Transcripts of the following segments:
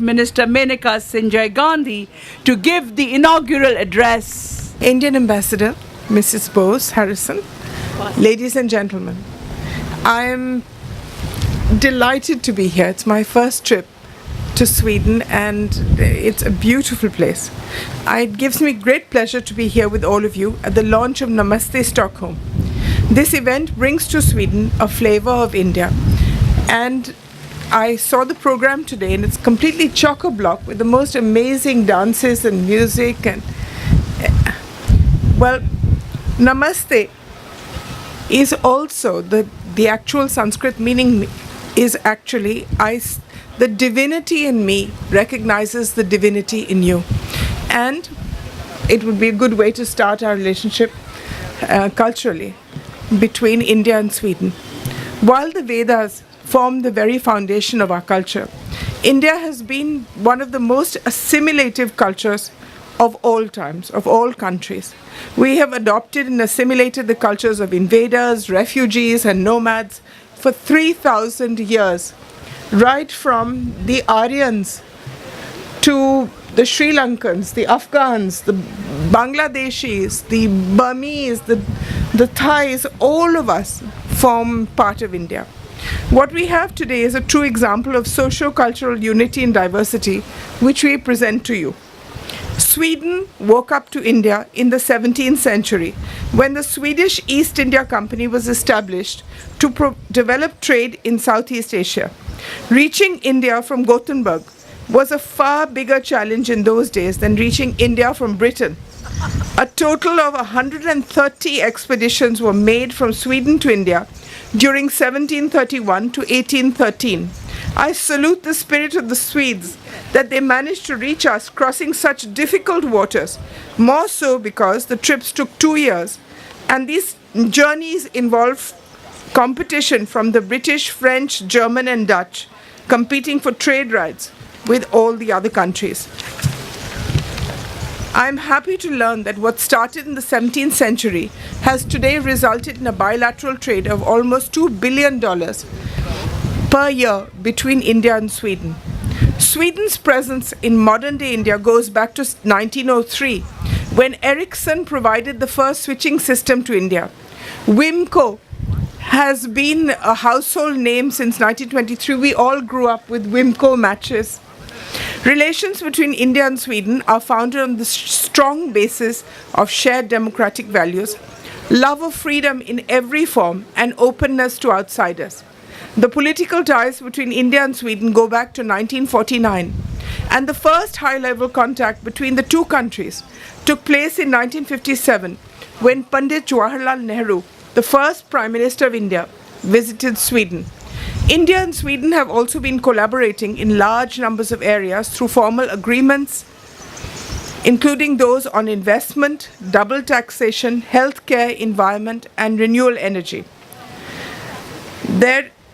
Minister Menaka Sanjay Gandhi to give the inaugural address. Indian Ambassador, Mrs. Bose Harrison, ladies and gentlemen, I am delighted to be here. It's my first trip to Sweden and it's a beautiful place. It gives me great pleasure to be here with all of you at the launch of Namaste Stockholm. This event brings to Sweden a flavor of India, and I saw the program today and it's completely chock-a-block with the most amazing dances and music and well, Namaste is also the actual Sanskrit meaning is actually the divinity in me recognizes the divinity in you, and it would be a good way to start our relationship culturally between India and Sweden. While the Vedas form the very foundation of our culture, India has been one of the most assimilative cultures of all times, of all countries. We have adopted and assimilated the cultures of invaders, refugees, and nomads for 3,000 years, right from the Aryans to the Sri Lankans, the Afghans, the Bangladeshis, the Burmese, the Thais, all of us form part of India. What we have today is a true example of socio-cultural unity and diversity, which we present to you. Sweden woke up to India in the 17th century when the Swedish East India Company was established to develop trade in Southeast Asia. Reaching India from Gothenburg was a far bigger challenge in those days than reaching India from Britain. A total of 130 expeditions were made from Sweden to India during 1731 to 1813. I salute the spirit of the Swedes that they managed to reach us crossing such difficult waters, more so because the trips took 2 years and these journeys involved competition from the British, French, German and Dutch, competing for trade rights with all the other countries. I am happy to learn that what started in the 17th century has today resulted in a bilateral trade of almost $2 billion per year between India and Sweden. Sweden's presence in modern-day India goes back to 1903, when Ericsson provided the first switching system to India. Wimco has been a household name since 1923. We all grew up with Wimco matches. Relations between India and Sweden are founded on the strong basis of shared democratic values, love of freedom in every form, and openness to outsiders. The political ties between India and Sweden go back to 1949, and the first high-level contact between the two countries took place in 1957 when Pandit Jawaharlal Nehru, the first Prime Minister of India, visited Sweden. India and Sweden have also been collaborating in large numbers of areas through formal agreements, including those on investment, double taxation, healthcare, environment, and renewable energy.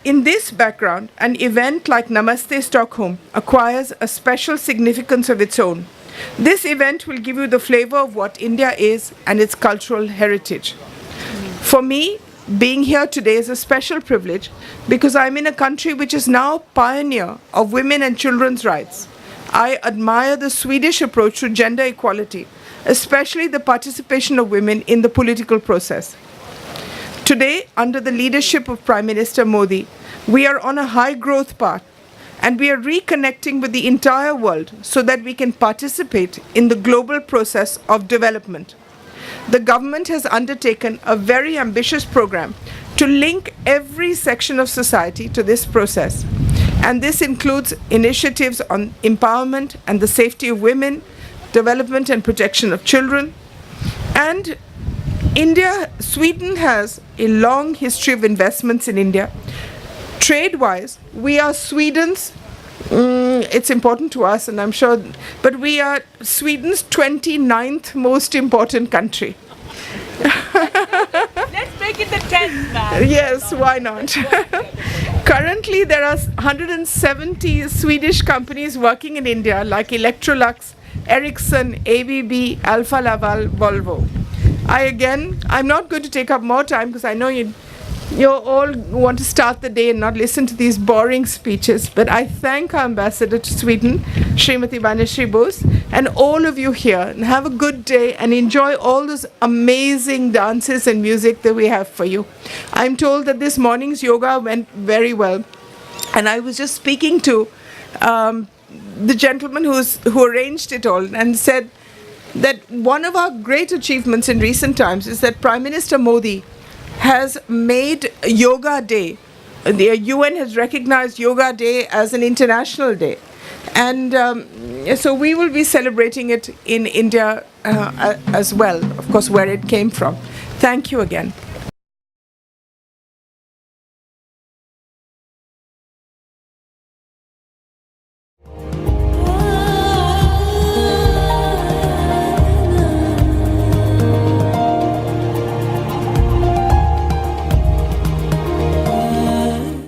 In this background, an event like Namaste Stockholm acquires a special significance of its own. This event will give you the flavor of what India is and its cultural heritage. For me, being here today is a special privilege because I'm in a country which is now pioneer of women and children's rights. I admire the Swedish approach to gender equality, especially the participation of women in the political process. Today, under the leadership of Prime Minister Modi, we are on a high growth path and we are reconnecting with the entire world so that we can participate in the global process of development. The government has undertaken a very ambitious program to link every section of society to this process. And this includes initiatives on empowerment and the safety of women, development and protection of children. And Sweden has a long history of investments in India. Trade-wise, we are Sweden's, it's important to us and I'm sure, but we are Sweden's 29th most important country. Let's make it the 10th, man. Yes, why not? Currently, there are 170 Swedish companies working in India like Electrolux, Ericsson, ABB, Alfa Laval, Volvo. I'm not going to take up more time because I know you all want to start the day and not listen to these boring speeches. But I thank our ambassador to Sweden, Srimati Banashri Bose, and all of you here. And have a good day and enjoy all those amazing dances and music that we have for you. I'm told that this morning's yoga went very well. And I was just speaking to the gentleman who arranged it all and said that one of our great achievements in recent times is that Prime Minister Modi has made Yoga Day. The UN has recognized Yoga Day as an international day. And so we will be celebrating it in India as well, of course, where it came from. Thank you again.